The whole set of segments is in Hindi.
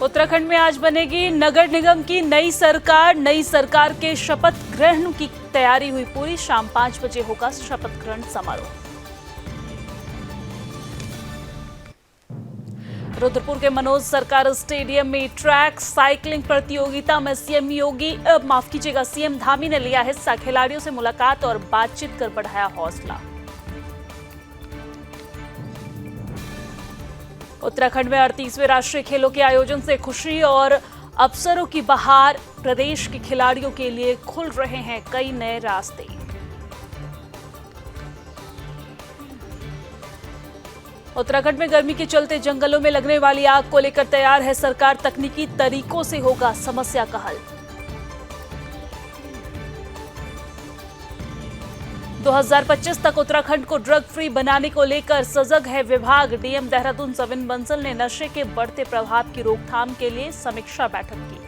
उत्तराखंड में आज बनेगी नगर निगम की नई सरकार। नई सरकार के शपथ ग्रहण की तैयारी हुई पूरी। शाम 5 बजे होगा शपथ ग्रहण समारोह। रुद्रपुर के मनोज सरकार स्टेडियम में ट्रैक साइकिलिंग प्रतियोगिता में सीएम धामी ने लिया हिस्सा। खिलाड़ियों से मुलाकात और बातचीत कर बढ़ाया हौसला। उत्तराखंड में 38वें राष्ट्रीय खेलों के आयोजन से खुशी और अवसरों की बहार। प्रदेश के खिलाड़ियों के लिए खुल रहे हैं कई नए रास्ते। उत्तराखंड में गर्मी के चलते जंगलों में लगने वाली आग को लेकर तैयार है सरकार। तकनीकी तरीकों से होगा समस्या का हल। 2025 तक उत्तराखंड को ड्रग फ्री बनाने को लेकर सजग है विभाग। डीएम देहरादून सविन बंसल ने नशे के बढ़ते प्रभाव की रोकथाम के लिए समीक्षा बैठक की।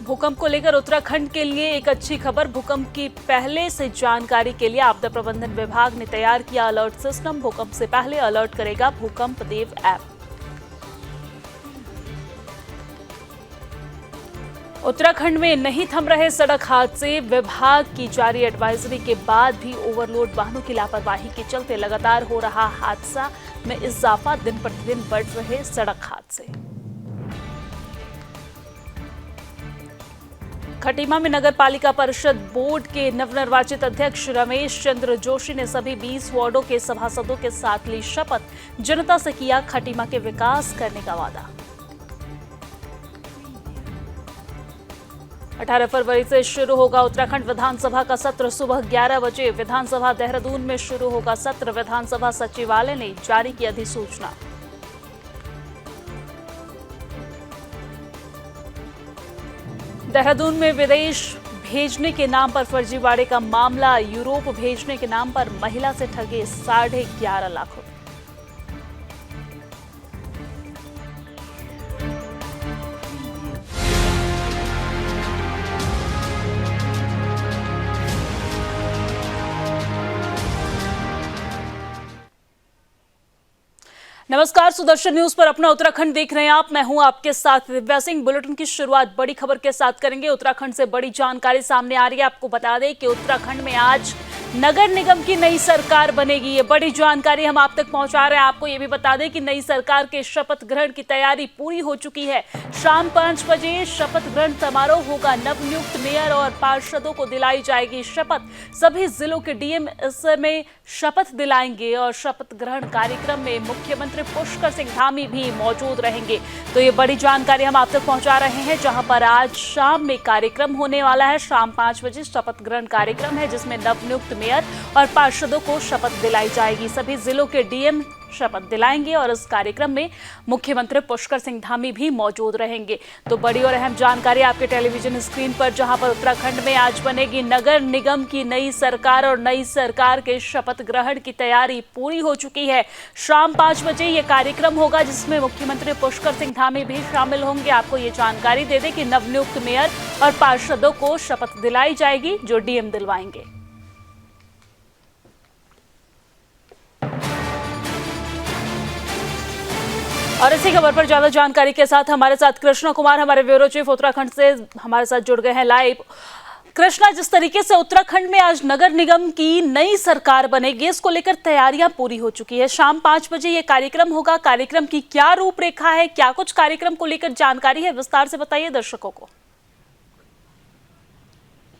भूकंप को लेकर उत्तराखंड के लिए एक अच्छी खबर। भूकंप की पहले से जानकारी के लिए आपदा प्रबंधन विभाग ने तैयार किया अलर्ट सिस्टम। भूकंप से पहले अलर्ट करेगा भूकंप देव ऐप। उत्तराखंड में नहीं थम रहे सड़क हादसे। विभाग की जारी एडवाइजरी के बाद भी ओवरलोड वाहनों की लापरवाही के चलते लगातार हो रहा हादसा में इजाफा। दिन प्रतिदिन बढ़ रहे सड़क हादसे। खटीमा में नगर पालिका परिषद बोर्ड के नवनिर्वाचित अध्यक्ष रमेश चंद्र जोशी ने सभी 20 वार्डों के सभासदों के साथ ली शपथ। जनता से किया खटीमा के विकास करने का वादा। 18 फरवरी से शुरू होगा उत्तराखंड विधानसभा का सत्र। सुबह 11 बजे विधानसभा देहरादून में शुरू होगा सत्र। विधानसभा सचिवालय ने जारी की अधिसूचना। देहरादून में विदेश भेजने के नाम पर फर्जीवाड़े का मामला। यूरोप भेजने के नाम पर महिला से ठगे 11.5 लाख रुपए। नमस्कार, सुदर्शन न्यूज पर अपना उत्तराखंड देख रहे हैं आप। मैं हूं आपके साथ दिव्या सिंह। बुलेटिन की शुरुआत बड़ी खबर के साथ करेंगे। उत्तराखंड से बड़ी जानकारी सामने आ रही है। आपको बता दें कि उत्तराखंड में आज नगर निगम की नई सरकार बनेगी। ये बड़ी जानकारी हम आप तक पहुंचा रहे हैं। आपको ये भी बता दें कि नई सरकार के शपथ ग्रहण की तैयारी पूरी हो चुकी है। शाम 5 बजे शपथ ग्रहण समारोह होगा। नवनियुक्त मेयर और पार्षदों को दिलाई जाएगी शपथ। सभी जिलों के डीएम इसमें शपथ दिलाएंगे और शपथ ग्रहण कार्यक्रम में मुख्यमंत्री पुष्कर सिंह धामी भी मौजूद रहेंगे। तो ये बड़ी जानकारी हम आप तक पहुंचा रहे हैं, जहां पर आज शाम में कार्यक्रम होने वाला है। शाम 5 बजे शपथ ग्रहण कार्यक्रम है, जिसमें नवनियुक्त मेयर और पार्षदों को शपथ दिलाई जाएगी। सभी जिलों के डीएम शपथ दिलाएंगे और इस कार्यक्रम में मुख्यमंत्री पुष्कर सिंह धामी भी मौजूद रहेंगे। तो बड़ी और अहम जानकारी आपके टेलीविजन स्क्रीन पर, जहां पर उत्तराखंड में आज बनेगी नगर निगम की नई सरकार और नई सरकार के शपथ ग्रहण की तैयारी पूरी हो चुकी है। शाम 5 बजे ये कार्यक्रम होगा, जिसमें मुख्यमंत्री पुष्कर सिंह धामी भी शामिल होंगे। आपको ये जानकारी दे दें कि नवनियुक्त मेयर और पार्षदों को शपथ दिलाई जाएगी, जो डीएम दिलवाएंगे। और इसी खबर पर ज्यादा जानकारी के साथ हमारे साथ कृष्णा कुमार, हमारे ब्यूरो चीफ उत्तराखंड से हमारे साथ जुड़ गए हैं लाइव। कृष्णा, जिस तरीके से उत्तराखंड में आज नगर निगम की नई सरकार बनेगी, इसको लेकर तैयारियां पूरी हो चुकी है। शाम 5 बजे ये कार्यक्रम होगा। कार्यक्रम की क्या रूपरेखा है, क्या कुछ कार्यक्रम को लेकर जानकारी है, विस्तार से बताइए दर्शकों को।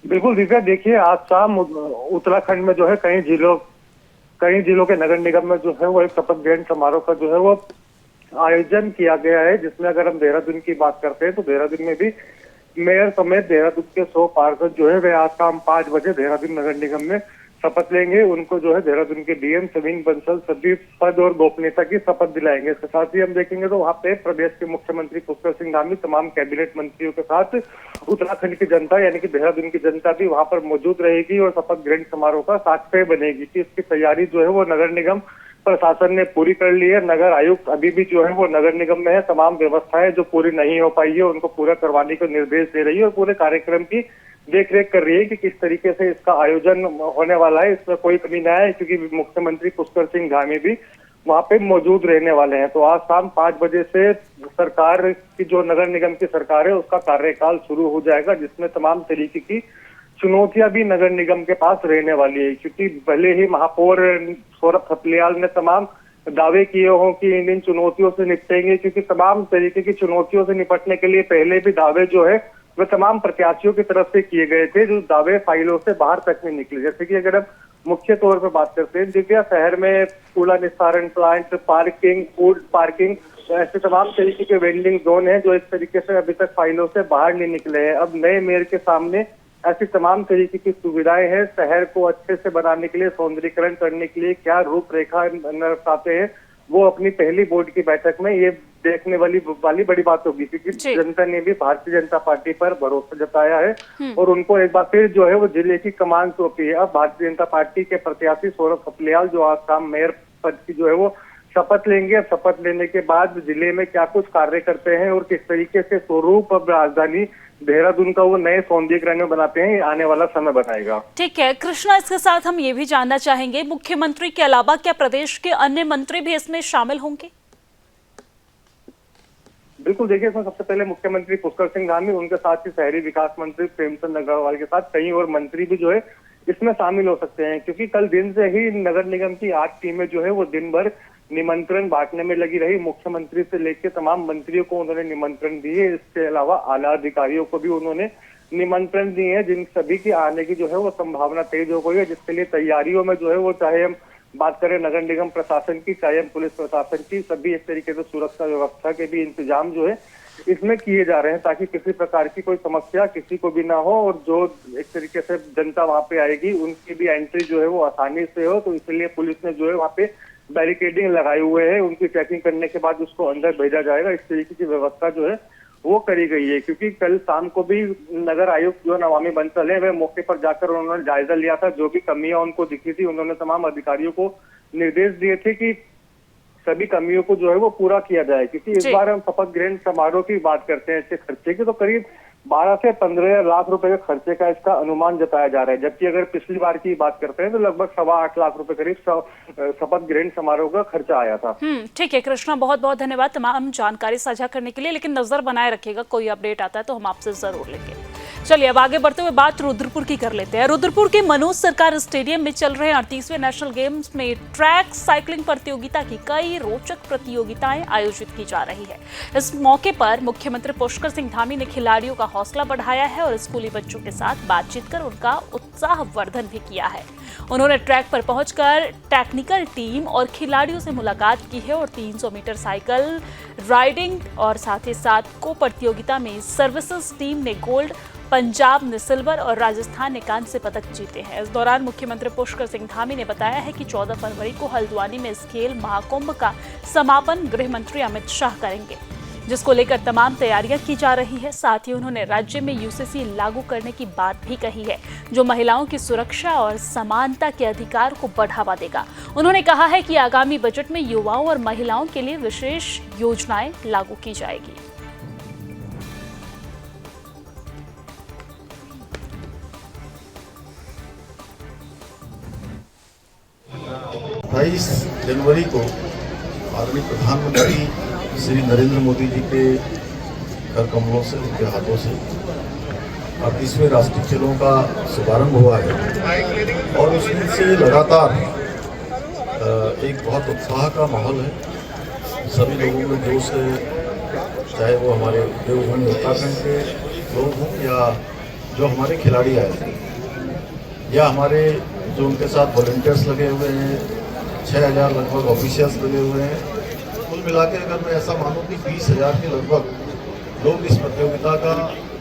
बिल्कुल दिव्या, देखिए आज शाम उत्तराखंड में जो है कई जिलों के नगर निगम में जो है वो एक शपथ ग्रहण समारोह का जो है वो आयोजन किया गया है। जिसमें अगर हम देहरादून की बात करते हैं तो देहरादून में भी मेयर समेत देहरादून के 100 पार्षद जो है वे आज शाम 5 बजे देहरादून नगर निगम में शपथ लेंगे। उनको जो है देहरादून के डीएम सविन बंसल सभी पद और गोपनीयता की शपथ दिलाएंगे। इसके साथ ही हम देखेंगे तो वहाँ पे प्रदेश के मुख्यमंत्री पुष्कर सिंह धामी तमाम कैबिनेट मंत्रियों के साथ उत्तराखंड की जनता यानी कि देहरादून की जनता भी वहाँ पर मौजूद रहेगी और शपथ ग्रहण समारोह का साक्ष्य बनेगी। कि इसकी तैयारी जो है वो नगर निगम प्रशासन ने पूरी कर ली है। नगर आयुक्त अभी भी जो है वो नगर निगम में है। तमाम व्यवस्थाएं जो पूरी नहीं हो पाई है उनको पूरा करवाने के निर्देश दे रही है और पूरे कार्यक्रम की देख रेख कर रही है कि किस तरीके से इसका आयोजन होने वाला है, इसमें कोई कमी न आए, क्योंकि मुख्यमंत्री पुष्कर सिंह धामी भी वहां पे मौजूद रहने वाले हैं। तो आज शाम 5 बजे से सरकार की, जो नगर निगम की सरकार है, उसका कार्यकाल शुरू हो जाएगा, जिसमें तमाम तरीके की चुनौतियां भी नगर निगम के पास रहने वाली है। क्योंकि पहले ही महापौर सौरभ थपलियाल ने तमाम दावे किए हों कि इन चुनौतियों से निपटेंगे, क्योंकि तमाम तरीके की चुनौतियों से निपटने के लिए पहले भी दावे जो है वह तमाम प्रत्याशियों की तरफ से किए गए थे, जो दावे फाइलों से बाहर तक नहीं निकले। जैसे कि अगर हम मुख्य तौर पर बात करते हैं, दिव्या शहर में कूड़ा निस्तारण प्लांट, पार्किंग, फूड पार्किंग, ऐसे तमाम तरीके के वेंडिंग जोन है जो इस तरीके से अभी तक फाइलों से बाहर नहीं निकले हैं। अब नए मेयर के सामने ऐसी तमाम तरीके की सुविधाएं हैं। शहर को अच्छे से बनाने के लिए, सौंदर्यीकरण करने के लिए क्या रूपरेखा चाहते हैं, वो अपनी पहली बोर्ड की बैठक में ये देखने वाली बड़ी बात होगी, क्योंकि जनता ने भी भारतीय जनता पार्टी पर भरोसा जताया है और उनको एक बार फिर जो है वो जिले की कमान सौंपी है। अब भारतीय जनता पार्टी के प्रत्याशी सौरभ थपलियाल जो आज शाम मेयर पद की जो है वो शपथ लेंगे। अब शपथ लेने के बाद जिले में क्या कुछ कार्य करते हैं और किस तरीके से स्वरूप अब राजधानी देहरादून का वो नए सौंदर्यीकरण में बनाते हैं, आने वाला समय बताएगा। ठीक है कृष्णा, इसके साथ हम ये भी जानना चाहेंगे, मुख्यमंत्री के अलावा क्या प्रदेश के अन्य मंत्री भी इसमें शामिल होंगे? बिल्कुल, देखिए इसमें सबसे पहले मुख्यमंत्री पुष्कर सिंह धामी, उनके साथ ही शहरी विकास मंत्री प्रेमचंद अग्रवाल के साथ कई और मंत्री भी जो है इसमें शामिल हो सकते हैं, क्योंकि कल दिन से ही नगर निगम की 8 टीमें जो है वो दिन भर निमंत्रण बांटने में लगी रही। मुख्यमंत्री से लेकर तमाम मंत्रियों को उन्होंने निमंत्रण दिए। इसके अलावा आला अधिकारियों को भी उन्होंने निमंत्रण दिए हैं, जिन सभी की आने की जो है वो संभावना तेज हो गई है, जिसके लिए तैयारियों में जो है वो, चाहे हम बात करें नगर निगम प्रशासन की, चाहे हम पुलिस प्रशासन की, सभी एक तरीके से सुरक्षा व्यवस्था के भी इंतजाम जो है इसमें किए जा रहे हैं, ताकि किसी प्रकार की कोई समस्या किसी को भी ना हो और जो एक तरीके से जनता वहां पे आएगी उनकी भी एंट्री जो है वो आसानी से हो। तो इसलिए पुलिस ने जो है वहाँ पे बैरिकेडिंग लगाए हुए हैं, उनकी चेकिंग करने के बाद उसको अंदर भेजा जाएगा। इस तरीके की व्यवस्था जो है वो करी गई है, क्योंकि कल शाम को भी नगर आयुक्त जो नमामि बंसल है, वे मौके पर जाकर उन्होंने जायजा लिया था। जो भी कमियां उनको दिखी थी, उन्होंने तमाम अधिकारियों को निर्देश दिए थे कि सभी कमियों को जो है वो पूरा किया जाए, क्योंकि इस बार हम शपथ ग्रहण समारोह की बात करते हैं, इसके खर्चे की तो करीब 12 से 15 लाख रुपए के खर्चे का इसका अनुमान जताया जा रहा है। जबकि अगर पिछली बार की बात करते हैं तो लगभग 8.25 लाख रुपए करीब शपथ ग्रहण समारोह का खर्चा आया था। ठीक है कृष्णा, बहुत बहुत धन्यवाद तमाम जानकारी साझा करने के लिए, लेकिन नजर बनाए रखिएगा, कोई अपडेट आता है तो हम आपसे जरूर लेंगे। चलिए अब आगे बढ़ते हुए बात रुद्रपुर की कर लेते हैं। रुद्रपुर के मनोज सरकार स्टेडियम में चल रहे 38वें नेशनल गेम्स में ट्रैक साइकिलिंग प्रतियोगिता की कई रोचक प्रतियोगिताएं आयोजित की जा रही है। इस मौके पर मुख्यमंत्री पुष्कर सिंह धामी ने खिलाड़ियों का हौसला बढ़ाया है और स्कूली बच्चों के साथ बातचीत कर उनका उत्साहवर्धन भी किया है। उन्होंने ट्रैक पर पहुंचकर टेक्निकल टीम और खिलाड़ियों से मुलाकात की है और 300 मीटर साइकिल राइडिंग और साथ ही साथ को प्रतियोगिता में सर्विसेज टीम ने गोल्ड, पंजाब ने सिल्वर और राजस्थान ने कांस्य पदक जीते हैं। इस दौरान मुख्यमंत्री पुष्कर सिंह धामी ने बताया है कि 14 फरवरी को हल्द्वानी में इस खेल महाकुंभ का समापन गृह मंत्री अमित शाह करेंगे, जिसको लेकर तमाम तैयारियां की जा रही है। साथ ही उन्होंने राज्य में यूसीसी लागू करने की बात भी कही है, जो महिलाओं की सुरक्षा और समानता के अधिकार को बढ़ावा देगा। उन्होंने कहा है कि आगामी बजट में युवाओं और महिलाओं के लिए विशेष योजनाएं लागू की जाएगी। 28 जनवरी को आदरणीय प्रधानमंत्री श्री नरेंद्र मोदी जी के कर कमलों से, उनके हाथों से 38वें राष्ट्रीय खेलों का शुभारंभ हुआ है और उस दिन से लगातार एक बहुत उत्साह का माहौल है। सभी लोगों में जोश है, चाहे वो हमारे देवभूमि उत्तराखंड के लोग हों या जो हमारे खिलाड़ी आए हैं या हमारे जो उनके साथ वॉलंटियर्स लगे हुए हैं, 6000 लगभग ऑफिशियल्स लगे हुए हैं। कुल मिला के अगर मैं ऐसा मानूँ कि 20,000 के लगभग लोग इस प्रतियोगिता का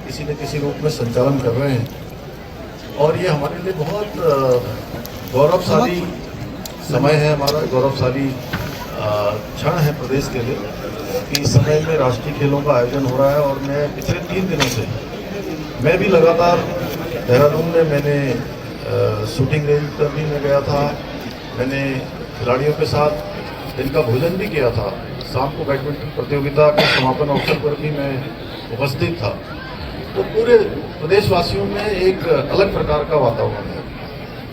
किसी न किसी रूप में संचालन कर रहे हैं और ये हमारे लिए बहुत गौरवशाली समय है, हमारा गौरवशाली क्षण है प्रदेश के लिए कि इस समय में राष्ट्रीय खेलों का आयोजन हो रहा है। और मैं पिछले 3 दिनों से मैं भी लगातार देहरादून में मैंने शूटिंग रेंज पर भी मैं गया था, मैंने खिलाड़ियों के साथ दिन का भोजन भी किया था, शाम को बैडमिंटन प्रतियोगिता के समापन अवसर पर भी मैं उपस्थित था। तो पूरे प्रदेशवासियों में एक अलग प्रकार का वातावरण है,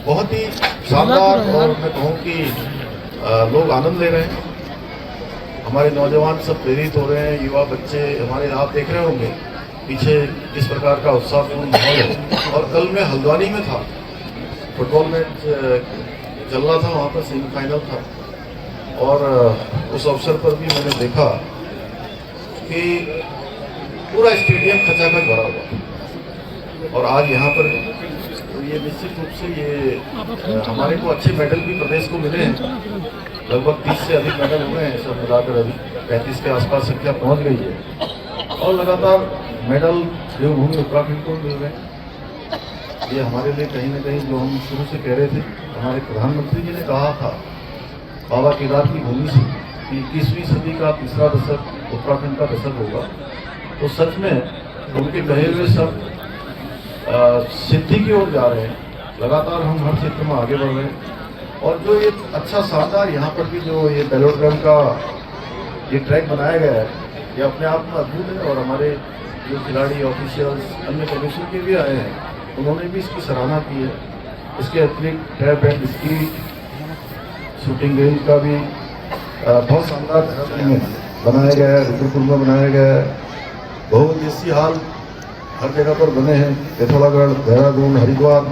बहुत ही शानदार। और मैं कहूँ कि लोग आनंद ले रहे हैं, हमारे नौजवान सब प्रेरित हो रहे हैं, युवा बच्चे हमारे, आप देख रहे होंगे पीछे किस प्रकार का उत्साहपूर्ण माहौल है। और कल मैं हल्द्वानी में था, फुटबॉल मैच चल रहा था, वहाँ पर सेमीफाइनल था, और उस अवसर पर भी मैंने देखा कि पूरा स्टेडियम खचाखच भरा हुआ। और आज यहाँ पर तो ये निश्चित रूप से ये हमारे को अच्छे मेडल भी प्रदेश को मिले हैं, लगभग 30 से अधिक मेडल हुए हैं, सब मिलाकर अभी 35 के आसपास संख्या पहुँच गई है। और लगातार मेडल देवभूमि उत्तराखंड को मिल रहे हैं। ये हमारे लिए कहीं ना कहीं, जो हम शुरू से कह रहे थे, हमारे प्रधानमंत्री जी ने कहा था बाबा केदार की भूमि से कि 21वीं सदी का तीसरा दशक उत्तराखंड का दशक होगा, तो सच में उनके कहे हुए सब सिद्धि की ओर जा रहे हैं। लगातार हम हर क्षेत्र में आगे बढ़ रहे हैं। और जो ये अच्छा शानदार यहाँ पर भी जो ये बेलोड्रम का ये ट्रैक बनाया गया है, ये अपने आप में अद्भुत है। और हमारे जो खिलाड़ी, ऑफिशियल्स, अन्य कमीशन के भी आए हैं, उन्होंने भी इसकी सराहना की है। इसके अतिरिक्त trap and ski shooting range का भी बहुत शानदार देहरादून में बनाया गया है, रुद्रपुर में बनाया गया है। बहुउद्देशीय हाल हर जगह पर बने हैं, पिथौरागढ़, देहरादून, हरिद्वार,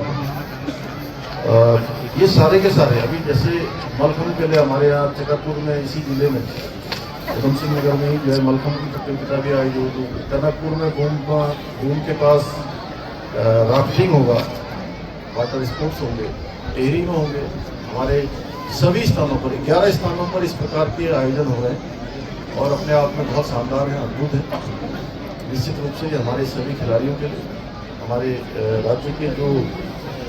ये सारे के सारे। अभी जैसे मलखम्ब के लिए हमारे यहाँ चकरपुर में, इसी जिले में उधम सिंह नगर में ही जो है मलखम्ब की प्रतियोगिता भी आयोजित होगी। टनकपुर में घूम के पास राफ्टिंग होगा, वाटर स्पोर्ट्स होंगे, टेहरी में होंगे। हमारे सभी स्थानों पर 11 स्थानों पर इस प्रकार के आयोजन हो रहे हैं और अपने आप में बहुत शानदार हैं, अद्भुत है। निश्चित रूप से ये हमारे सभी खिलाड़ियों के लिए, हमारे राज्य के जो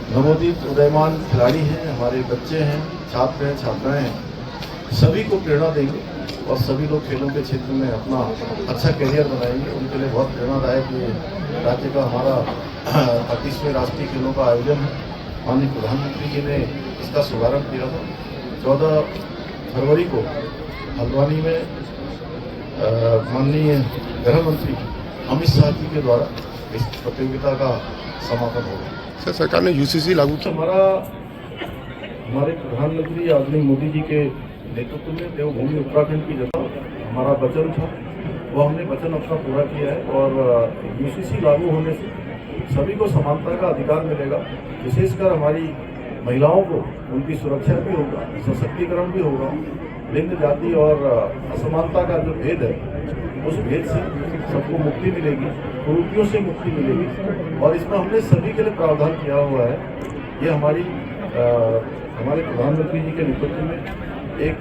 नवोदित उदयमान खिलाड़ी हैं, हमारे बच्चे हैं, छात्र हैं, छात्राएं हैं, सभी को प्रेरणा देंगे। और सभी लोग खेलों के क्षेत्र में अपना अच्छा करियर बनाएंगे। उनके लिए बहुत प्रेरणादायक ये राज्य का हमारा 38वें राष्ट्रीय खेलों का आयोजन है। माननीय प्रधानमंत्री जी ने इसका शुभारंभ किया था 14 फरवरी को हल्द्वानी में। माननीय गृह मंत्री अमित शाह जी के द्वारा इस प्रतियोगिता का समापन होगा। सर, सरकार ने यूसीसी लागू किया। हमारे प्रधानमंत्री आदरणीय मोदी जी के नेतृत्व में देवभूमि उत्तराखंड की जनता, हमारा वचन था, वो हमने वचन अपना पूरा किया है। और यूसीसी लागू होने से सभी को समानता का अधिकार मिलेगा। विशेषकर हमारी महिलाओं को उनकी सुरक्षा भी होगा, सशक्तिकरण भी होगा। लिंग, जाति और असमानता का जो भेद है, उस भेद से सबको मुक्ति मिलेगी, कुरीतियों से मुक्ति मिलेगी। और इसमें हमने सभी के लिए प्रावधान किया हुआ है। ये हमारे प्रधानमंत्री जी के नेतृत्व में एक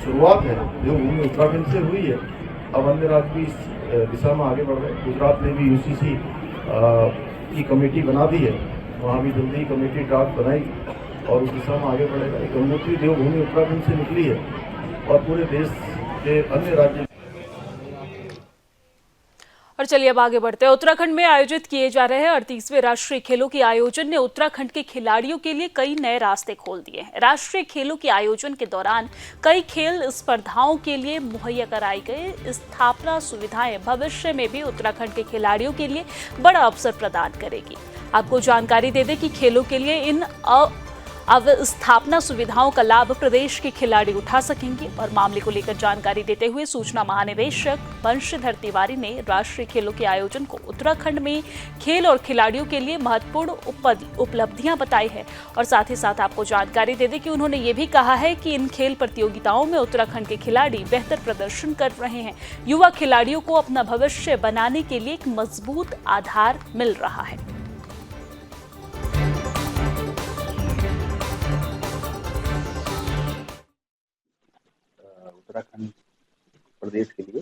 शुरुआत है, देवभूमि उत्तराखंड से हुई है। अब अन्य राज्य भी इस दिशा में आगे बढ़ रहे हैं। गुजरात ने भी यूसीसी की कमेटी बना दी है, वहाँ भी जल्दी ही कमेटी ड्राफ्ट बनाएगी और उस दिशा में आगे बढ़ेगा। एक गंगोत्री देवभूमि उत्तराखंड से निकली है और पूरे देश के अन्य राज्य। और चलिए अब आगे बढ़ते हैं। उत्तराखंड में आयोजित किए जा रहे 38वें राष्ट्रीय खेलों के आयोजन ने उत्तराखंड के खिलाड़ियों के लिए कई नए रास्ते खोल दिए हैं। राष्ट्रीय खेलों के आयोजन के दौरान कई खेल स्पर्धाओं के लिए मुहैया कराई गई स्थापना सुविधाएं भविष्य में भी उत्तराखंड के खिलाड़ियों के लिए बड़ा अवसर प्रदान करेगी। आपको जानकारी दे दें कि खेलों के लिए इन अवस्थापना सुविधाओं का लाभ प्रदेश के खिलाड़ी उठा सकेंगे। और मामले को लेकर जानकारी देते हुए सूचना महानिदेशक बंशीधर तिवारी ने राष्ट्रीय खेलों के आयोजन को उत्तराखंड में खेल और खिलाड़ियों के लिए महत्वपूर्ण उपलब्धियां बताई है। और साथ ही साथ आपको जानकारी दे दें कि उन्होंने ये भी कहा है कि इन खेल प्रतियोगिताओं में उत्तराखंड के खिलाड़ी बेहतर प्रदर्शन कर रहे हैं। युवा खिलाड़ियों को अपना भविष्य बनाने के लिए एक मजबूत आधार मिल रहा है। उत्तराखंड प्रदेश के लिए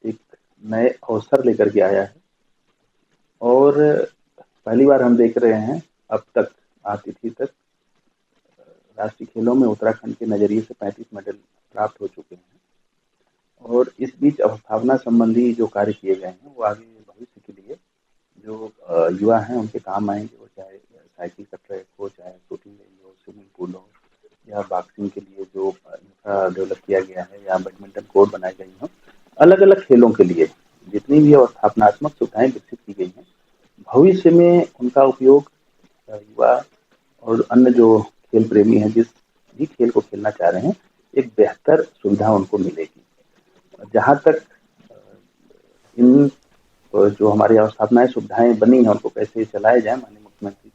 एक नए अवसर लेकर के आया है और पहली बार हम देख रहे हैं अब तक आतिथ्य तक राष्ट्रीय खेलों में उत्तराखंड के नज़रिए से 35 मेडल प्राप्त हो चुके हैं। और इस बीच अवस्थापना संबंधी जो कार्य किए गए हैं वो आगे भविष्य के लिए जो युवा हैं उनके काम आएंगे। वो चाहे साइकिल का ट्रैक हो, चाहे शूटिंग रेंज हो, स्विमिंग पूल हो, या बॉक्सिंग के लिए जो इंफ्रा डेवलप किया गया है, या बैडमिंटन कोर्ट बनाए गए हों। अलग अलग खेलों के लिए जितनी भी अवस्थापनात्मक सुविधाएं विकसित की गई हैं भविष्य में उनका उपयोग युवा और अन्य जो खेल प्रेमी हैं, जिस भी खेल को खेलना चाह रहे हैं, एक बेहतर सुविधा उनको मिलेगी। जहाँ तक इन जो हमारी अवस्थापनाएं सुविधाएं बनी हैं उनको कैसे चलाया जाए, माननीय मुख्यमंत्री।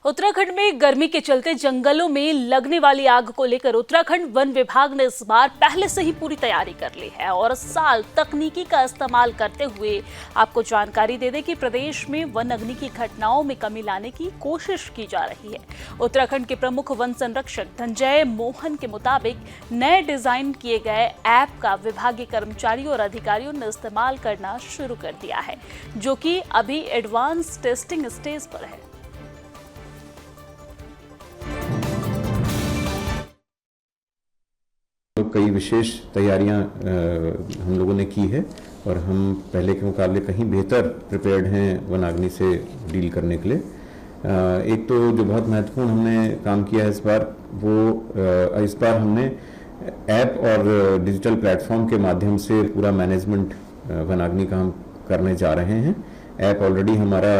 उत्तराखंड में गर्मी के चलते जंगलों में लगने वाली आग को लेकर उत्तराखंड वन विभाग ने इस बार पहले से ही पूरी तैयारी कर ली है और इस साल तकनीकी का इस्तेमाल करते हुए आपको जानकारी दे दें कि प्रदेश में वन अग्नि की घटनाओं में कमी लाने की कोशिश की जा रही है। उत्तराखंड के प्रमुख वन संरक्षक धनंजय मोहन के मुताबिक नए डिजाइन किए गए ऐप का विभागीय कर्मचारियों और अधिकारियों ने इस्तेमाल करना शुरू कर दिया है, जो कि अभी एडवांस टेस्टिंग स्टेज पर है। तो कई विशेष तैयारियां हम लोगों ने की है और हम पहले के मुकाबले कहीं बेहतर प्रिपेयर्ड हैं वनाग्नि से डील करने के लिए। एक तो जो बहुत महत्वपूर्ण हमने काम किया है इस बार हमने ऐप और डिजिटल प्लेटफॉर्म के माध्यम से पूरा मैनेजमेंट वनाग्नि का हम करने जा रहे हैं। ऐप ऑलरेडी हमारा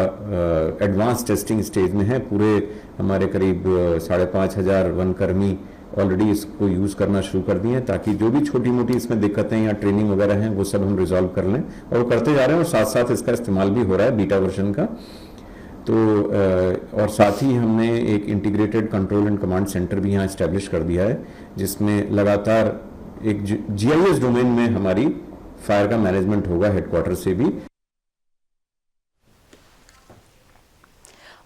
एडवांस टेस्टिंग स्टेज में है। पूरे हमारे करीब 5,500 वनकर्मी ऑलरेडी इसको यूज़ करना शुरू कर दिए हैं, ताकि जो भी छोटी मोटी इसमें दिक्कतें या ट्रेनिंग वगैरह हैं वो सब हम रिजॉल्व कर लें, और वो करते जा रहे हैं। और साथ साथ इसका इस्तेमाल भी हो रहा है बीटा वर्जन का। तो और साथ ही हमने एक integrated control and command centre भी यहाँ इस्टेब्लिश कर दिया है, जिसमें लगातार एक GIS डोमेन में हमारी फायर का मैनेजमेंट होगा हेडक्वार्टर से भी।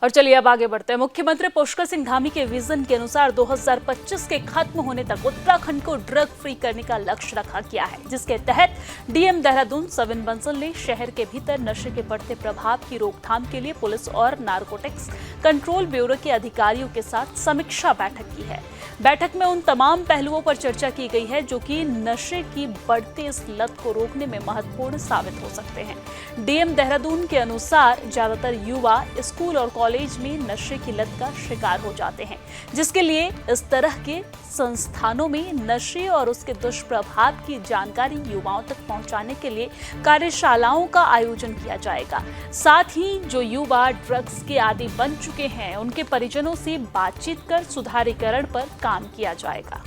और चलिए अब आगे बढ़ते हैं। मुख्यमंत्री पुष्कर सिंह धामी के विजन के अनुसार 2025 के खत्म होने तक उत्तराखंड को ड्रग फ्री करने का लक्ष्य रखा गया है, जिसके तहत DM देहरादून सविन बंसल ने शहर के भीतर नशे के बढ़ते प्रभाव की रोकथाम के लिए पुलिस और नारकोटिक्स कंट्रोल ब्यूरो के अधिकारियों के साथ समीक्षा बैठक की है। बैठक में उन तमाम पहलुओं पर चर्चा की गई है जो कि नशे की बढ़ती इस लत को रोकने में महत्वपूर्ण साबित हो सकते हैं। DM देहरादून के अनुसार ज्यादातर युवा स्कूल और कॉलेज में नशे की लत का शिकार हो जाते हैं, जिसके लिए इस तरह के संस्थानों में नशे और उसके दुष्प्रभाव की जानकारी युवाओं तक पहुंचाने के लिए कार्यशालाओं का आयोजन किया जाएगा। साथ ही जो युवा ड्रग्स के आदी बन चुके हैं उनके परिजनों से बातचीत कर सुधारीकरण पर काम किया जाएगा।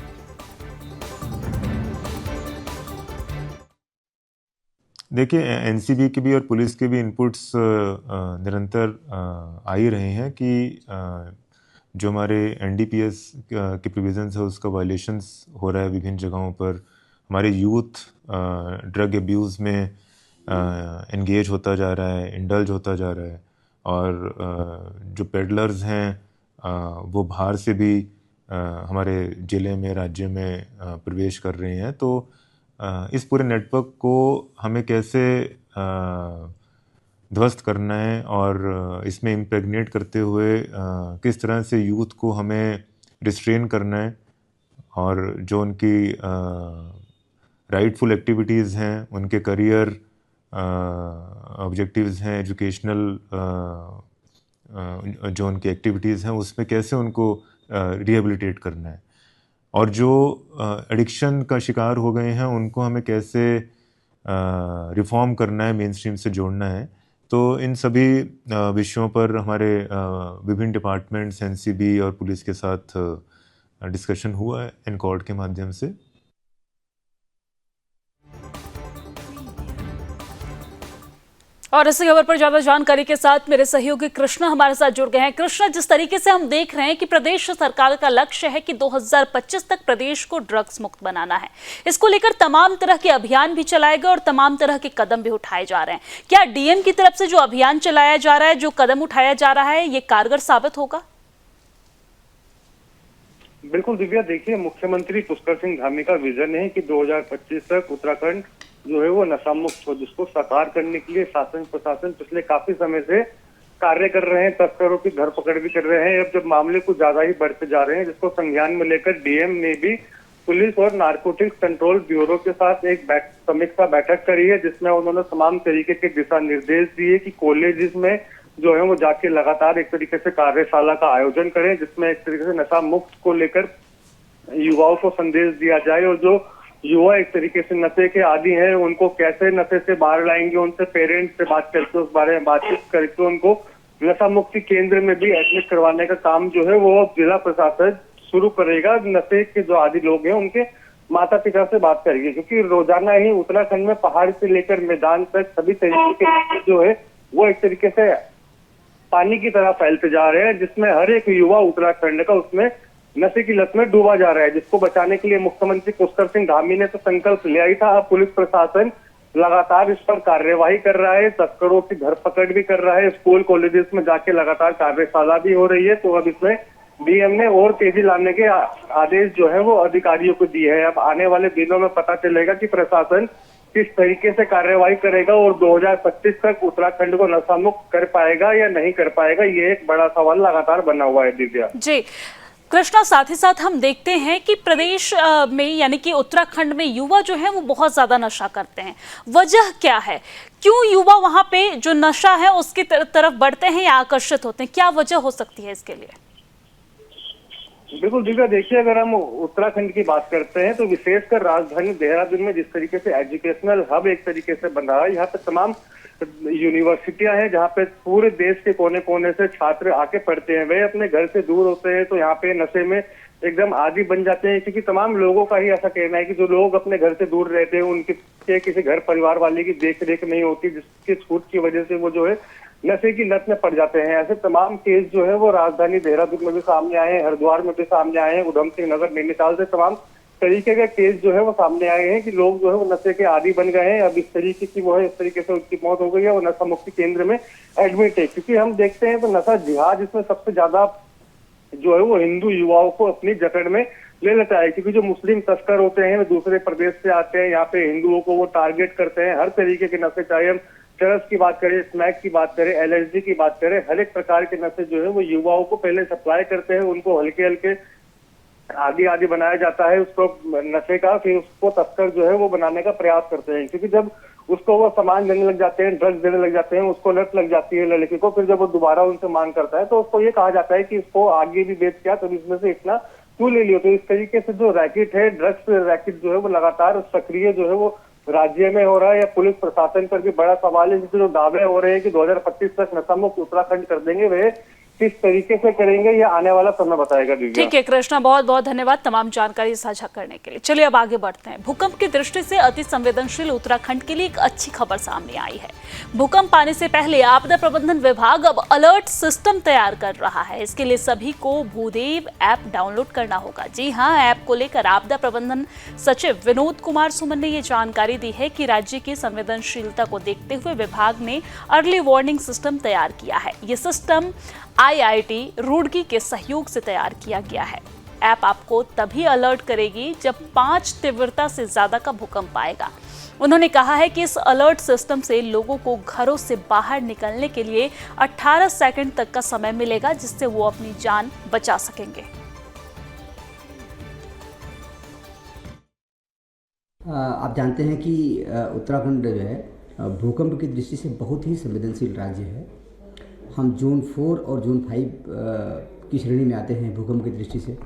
देखिए, NCB के भी और पुलिस के भी इनपुट्स निरंतर आ ही रहे हैं कि जो हमारे NDPS के प्रोविजंस है उसका वायलेशंस हो रहा है विभिन्न जगहों पर। हमारे यूथ ड्रग एब्यूज़ में एंगेज होता जा रहा है, इंडल्ज होता जा रहा है, और जो पेडलर्स हैं वो बाहर से भी हमारे ज़िले में, राज्य में प्रवेश कर रहे हैं। तो इस पूरे नेटवर्क को हमें कैसे ध्वस्त करना है और इसमें इम्प्रेगनेट करते हुए किस तरह से यूथ को हमें रिस्ट्रेन करना है, और जो उनकी राइटफुल एक्टिविटीज़ हैं, उनके करियर ऑब्जेक्टिव्स हैं, एजुकेशनल जो उनकी एक्टिविटीज़ हैं उसमें कैसे उनको रिहेबिलिटेट करना है, और जो एडिक्शन का शिकार हो गए हैं उनको हमें कैसे रिफॉर्म करना है, मेन स्ट्रीम से जोड़ना है। तो इन सभी विषयों पर हमारे विभिन्न डिपार्टमेंट्स, NCB और पुलिस के साथ डिस्कशन हुआ है एनकॉर्ड के माध्यम से। और इसी खबर पर ज्यादा जानकारी के साथ मेरे सहयोगी कृष्णा हमारे साथ जुड़ गए हैं। कृष्णा, जिस तरीके से हम देख रहे हैं कि प्रदेश सरकार का लक्ष्य है कि 2025 तक प्रदेश को ड्रग्स मुक्त बनाना है, इसको लेकर तमाम तरह के अभियान भी चलाए गए और तमाम तरह के कदम भी उठाए जा रहे हैं। क्या DM की तरफ से जो अभियान चलाया जा रहा है, जो कदम उठाया जा रहा है, ये कारगर साबित होगा? बिल्कुल दिव्या, देखिए, मुख्यमंत्री पुष्कर सिंह धामी का विजन है कि 2025 तक उत्तराखंड जो है वो नशा मुक्त हो, जिसको साकार करने के लिए शासन प्रशासन पिछले काफी समय से कार्य कर रहे हैं। तस्करों की धरपकड़ भी कर रहे हैं। अब जब मामले कुछ ज्यादा ही बढ़ते जा रहे हैं, जिसको संज्ञान में लेकर DM ने भी पुलिस और नारकोटिक्स कंट्रोल ब्यूरो के साथ एक समीक्षा बैठक करी है, जिसमें उन्होंने तमाम तरीके के दिशा निर्देश दिए कि कॉलेजेस में जो है वो जाके लगातार एक तरीके से कार्यशाला का आयोजन करें, जिसमें एक तरीके से नशा मुक्त को लेकर युवाओं को संदेश दिया जाए, और जो युवा एक तरीके से नशे के आदी हैं, उनको कैसे नशे से बाहर लाएंगे, उनसे पेरेंट्स से बात करके उस बारे में बातचीत करके उनको नशा मुक्ति केंद्र में भी एडमिट करवाने का काम जो है वो जिला प्रशासन शुरू करेगा। नशे के जो आदी लोग हैं उनके माता पिता से बात करेंगे, क्योंकि रोजाना ही उत्तराखंड में पहाड़ से लेकर मैदान तक सभी तरीके के जो है वो एक तरीके से पानी की तरह फैलते जा रहे हैं, जिसमें हर एक युवा उत्तराखंड का उसमें नशे की लत में डूबा जा रहा है, जिसको बचाने के लिए मुख्यमंत्री पुष्कर सिंह धामी ने तो संकल्प लिया ही था। अब पुलिस प्रशासन लगातार इस पर कार्यवाही कर रहा है, तस्करों की धरपकड़ भी कर रहा है, स्कूल कॉलेजेस में जाके लगातार कार्यशाला भी हो रही है। तो अब इसमें डीएम ने और तेजी लाने के आदेश जो है वो अधिकारियों को दिए हैं। अब आने वाले दिनों में पता चलेगा कि प्रशासन किस तरीके से कार्यवाही करेगा और 2025 तक उत्तराखंड को नशा मुक्त कर पाएगा या नहीं कर पाएगा, ये एक बड़ा सवाल लगातार बना हुआ है। दिव्या जी कृष्णा, साथ ही साथ हम देखते हैं कि प्रदेश में यानी कि उत्तराखंड में युवा जो है वो बहुत ज्यादा नशा करते हैं। वजह क्या है, क्यों युवा वहां पे जो नशा है उसकी तरफ बढ़ते हैं या आकर्षित होते हैं, क्या वजह हो सकती है इसके लिए? बिल्कुल दिव्या, देखिए अगर हम उत्तराखंड की बात करते हैं तो विशेषकर राजधानी देहरादून में जिस तरीके से एजुकेशनल हब एक तरीके से बन रहा है, यहाँ पे तमाम यूनिवर्सिटियां हैं जहाँ पे पूरे देश के कोने कोने से छात्र आके पढ़ते हैं। वे अपने घर से दूर होते हैं तो यहाँ पे नशे में एकदम आदी बन जाते हैं, क्योंकि तमाम लोगों का ही ऐसा कहना है कि जो लोग अपने घर से दूर रहते हैं उनके किसी घर परिवार वाले की देख रेख नहीं होती, जिसकी छूट की वजह से वो जो है नशे की लत में पड़ जाते हैं। ऐसे तमाम केस जो है वो राजधानी देहरादून में भी सामने आए हैं, हरिद्वार में भी सामने आए हैं, उधम सिंह नगर नैनीताल से तमाम तरीके के केस जो है वो सामने आए हैं कि लोग जो है वो नशे के आदी बन गए हैं। अब इस तरीके की वो है, इस तरीके से उनकी मौत हो गई है, वो नशा मुक्ति केंद्र में एडमिट है। क्योंकि हम देखते हैं तो नशा जिहाद इसमें सबसे ज्यादा जो है वो हिंदू युवाओं को अपनी जकड़ में ले लेता है, क्योंकि जो मुस्लिम तस्कर होते हैं वो दूसरे प्रदेश से आते हैं, यहाँ पे हिंदुओं को वो टारगेट करते हैं। हर तरीके के नशे, चाहे हम चरस की बात करें, स्मैक की बात करें, एलएसडी की बात करें, हर एक प्रकार के नशे जो है वो युवाओं को पहले सप्लाई करते हैं, उनको हल्के हल्के आदि बनाया जाता है उसको नशे का, फिर उसको तस्कर जो है वो बनाने का प्रयास करते हैं। क्योंकि जब उसको वो सामान देने लग जाते हैं, ड्रग्स देने लग जाते हैं, उसको लत लग जाती है लड़की को, फिर जब वो दोबारा उनसे मांग करता है तो उसको ये कहा जाता है कि इसको आगे भी बेच क्या, तो इसमें से इतना क्यों ले लियो। तो इस तरीके से जो रैकेट है, ड्रग्स रैकेट जो है वो लगातार सक्रिय जो है वो राज्य में हो रहा है। या पुलिस प्रशासन पर भी बड़ा सवाल है, जिससे जो दावे हो रहे हैं कि 2025 तक नशा मुक्त उत्तराखंड कर देंगे, वे किस तरीके से करेंगे ये आने वाला समय बताएगा। ठीक है कृष्णा, बहुत बहुत धन्यवाद तमाम जानकारी साझा करने के लिए। चलिए अब आगे बढ़ते हैं। भूकंप की दृष्टि से अति संवेदनशील उत्तराखंड के लिए एक अच्छी खबर सामने आई है। भूकंप आने से पहले आपदा प्रबंधन विभाग अब अलर्ट सिस्टम तैयार कर रहा है। इसके लिए सभी को भूदेव ऐप डाउनलोड करना होगा। जी हाँ, ऐप को लेकर आपदा प्रबंधन सचिव विनोद कुमार सुमन ने ये जानकारी दी है कि राज्य की संवेदनशीलता को देखते हुए विभाग ने अर्ली वार्निंग सिस्टम तैयार किया है। ये सिस्टम IIT रुड़की के सहयोग से तैयार किया गया है। ऐप आपको तभी अलर्ट करेगी जब 5 तीव्रता से ज्यादा का भूकंप आएगा। उन्होंने कहा है कि इस अलर्ट सिस्टम से लोगों को घरों से बाहर निकलने के लिए 18 सेकंड तक का समय मिलेगा, जिससे वो अपनी जान बचा सकेंगे। आप जानते हैं कि उत्तराखंड जो है भूकंप की दृष्टि से बहुत ही संवेदनशील राज्य है। हम जोन 4 और जोन 5 की श्रेणी में आते हैं भूकंप की दृष्टि से,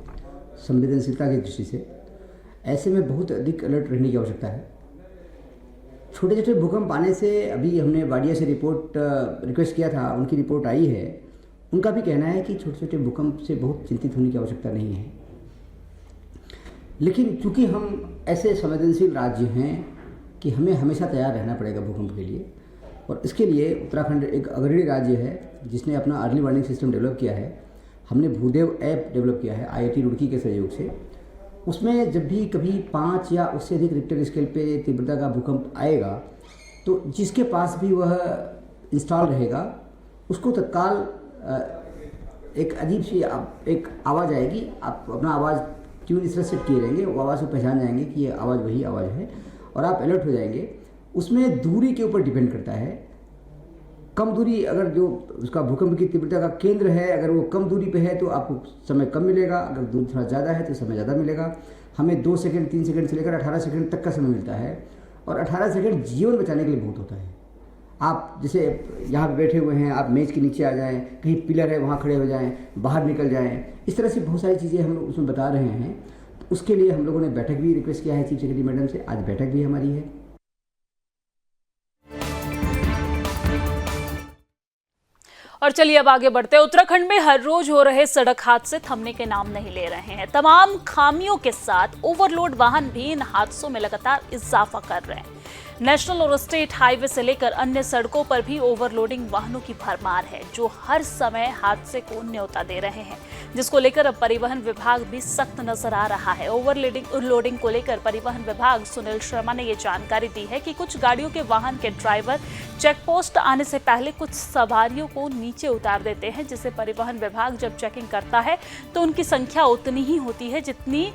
संवेदनशीलता की दृष्टि से। ऐसे में बहुत अधिक अलर्ट रहने की आवश्यकता है। छोटे छोटे भूकंप आने से, अभी हमने वाडिया से रिपोर्ट रिक्वेस्ट किया था, उनकी रिपोर्ट आई है। उनका भी कहना है कि छोटे छोटे भूकंप से बहुत चिंतित होने की आवश्यकता नहीं है। लेकिन चूँकि हम ऐसे संवेदनशील राज्य हैं कि हमें हमेशा तैयार रहना पड़ेगा भूकंप के लिए, और इसके लिए उत्तराखंड एक अग्रणी राज्य है जिसने अपना अर्ली वार्निंग सिस्टम डेवलप किया है। हमने भूदेव ऐप डेवलप किया है IIT रुड़की के सहयोग से। उसमें जब भी कभी 5 या उससे अधिक रिक्टर स्केल पे तीव्रता का भूकंप आएगा तो जिसके पास भी वह इंस्टॉल रहेगा उसको तत्काल एक अजीब सी एक आवाज़ आएगी। आप अपना आवाज़ ट्यून इस तरह सेट किए रहेंगे, वो आवाज़ को पहचान जाएंगे कि ये आवाज़ वही आवाज़ है और आप अलर्ट हो जाएंगे। उसमें दूरी के ऊपर डिपेंड करता है। कम दूरी, अगर जो उसका भूकंप की तीव्रता का केंद्र है अगर वो कम दूरी पे है तो आपको समय कम मिलेगा, अगर दूरी थोड़ा ज़्यादा है तो समय ज़्यादा मिलेगा। हमें 2 सेकंड 3 सेकंड से लेकर 18 सेकंड तक का समय मिलता है, और 18 सेकंड जीवन बचाने के लिए बहुत होता है। आप जैसे यहाँ पे बैठे हुए हैं, आप मेज़ के नीचे आ जाएँ, कहीं पिलर है वहाँ खड़े हो जाएँ, बाहर निकल जाएँ, इस तरह से बहुत सारी चीज़ें हम उसमें बता रहे हैं। उसके लिए हम लोगों ने बैठक भी रिक्वेस्ट किया है चीफ सेक्रेटरी मैडम से। आज बैठक भी हमारी है। और चलिए अब आगे बढ़ते हैं। उत्तराखंड में हर रोज हो रहे सड़क हादसे थमने के नाम नहीं ले रहे हैं। तमाम खामियों के साथ ओवरलोड वाहन भी इन हादसों में लगातार इजाफा कर रहे हैं। नेशनल और स्टेट हाईवे से लेकर अन्य सड़कों पर भी ओवरलोडिंग वाहनों की भरमार है, जो हर समय हादसे को न्योता दे रहे हैं, जिसको लेकर अब परिवहन विभाग भी सख्त नजर आ रहा है। ओवरलोडिंग को लेकर परिवहन विभाग सुनील शर्मा ने ये जानकारी दी है कि कुछ गाड़ियों के वाहन के ड्राइवर चेक पोस्ट आने से पहले कुछ सवारियों को नीचे उतार देते हैं, जिसे परिवहन विभाग जब चेकिंग करता है तो उनकी संख्या उतनी ही होती है जितनी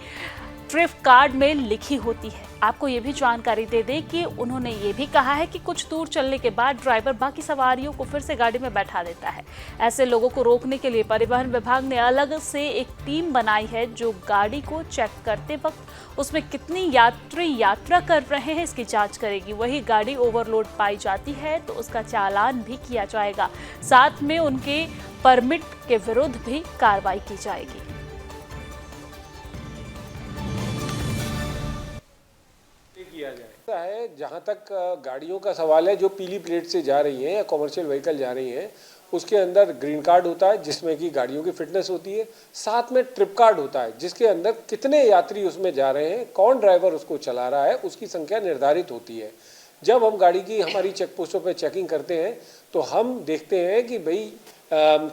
ट्रिप कार्ड में लिखी होती है। आपको ये भी जानकारी दे दें कि उन्होंने ये भी कहा है कि कुछ दूर चलने के बाद ड्राइवर बाकी सवारियों को फिर से गाड़ी में बैठा देता है। ऐसे लोगों को रोकने के लिए परिवहन विभाग ने अलग से एक टीम बनाई है, जो गाड़ी को चेक करते वक्त उसमें कितनी यात्री यात्रा कर रहे हैं इसकी जांच करेगी। वही गाड़ी ओवरलोड पाई जाती है तो उसका चालान भी किया जाएगा, साथ में उनके परमिट के विरुद्ध भी कार्रवाई की जाएगी। किया जाए है। जहाँ तक गाड़ियों का सवाल है, जो पीली प्लेट से जा रही हैं या कॉमर्शियल व्हीकल जा रही हैं, उसके अंदर ग्रीन कार्ड होता है जिसमें कि गाड़ियों की फिटनेस होती है, साथ में ट्रिप कार्ड होता है जिसके अंदर कितने यात्री उसमें जा रहे हैं, कौन ड्राइवर उसको चला रहा है, उसकी संख्या निर्धारित होती है। जब हम गाड़ी की हमारी चेक पोस्टों पर चेकिंग करते हैं तो हम देखते हैं कि भाई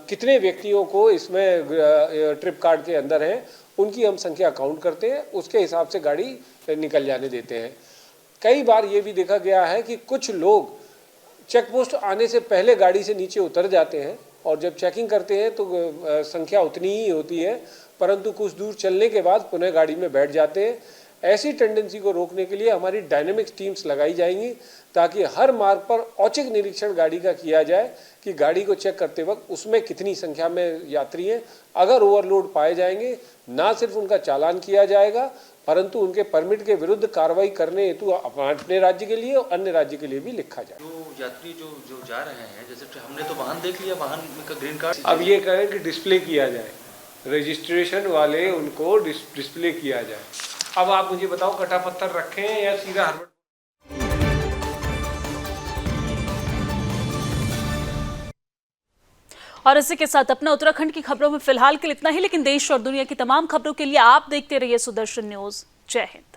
कितने व्यक्तियों को इसमें ट्रिप कार्ड के अंदर हैं, उनकी हम संख्या काउंट करते हैं, उसके हिसाब से गाड़ी निकल जाने देते हैं। कई बार ये भी देखा गया है कि कुछ लोग चेक पोस्ट आने से पहले गाड़ी से नीचे उतर जाते हैं और जब चेकिंग करते हैं तो संख्या उतनी ही होती है, परंतु कुछ दूर चलने के बाद पुनः गाड़ी में बैठ जाते हैं। ऐसी टेंडेंसी को रोकने के लिए हमारी डायनेमिक टीम्स लगाई जाएंगी, ताकि हर मार्ग पर औचक निरीक्षण गाड़ी का किया जाए कि गाड़ी को चेक करते वक्त उसमें कितनी संख्या में यात्री हैं। अगर ओवरलोड पाए जाएंगे, ना सिर्फ उनका चालान किया जाएगा, परंतु उनके परमिट के विरुद्ध कार्रवाई करने हेतु अपने राज्य के लिए और अन्य राज्य के लिए भी लिखा जाए। जो यात्री जो जा रहे हैं, जैसे हमने तो वाहन देख लिया, वाहन का ग्रीन कार्ड, अब ये करें कि डिस्प्ले किया जाए, रजिस्ट्रेशन वाले उनको डिस्प्ले किया जाए। अब आप मुझे बताओ, कटा पत्थर रखें या सीधा हरबट? और इसी के साथ अपना उत्तराखंड की खबरों में फिलहाल के लिए इतना ही, लेकिन देश और दुनिया की तमाम खबरों के लिए आप देखते रहिए सुदर्शन न्यूज। जय हिंद।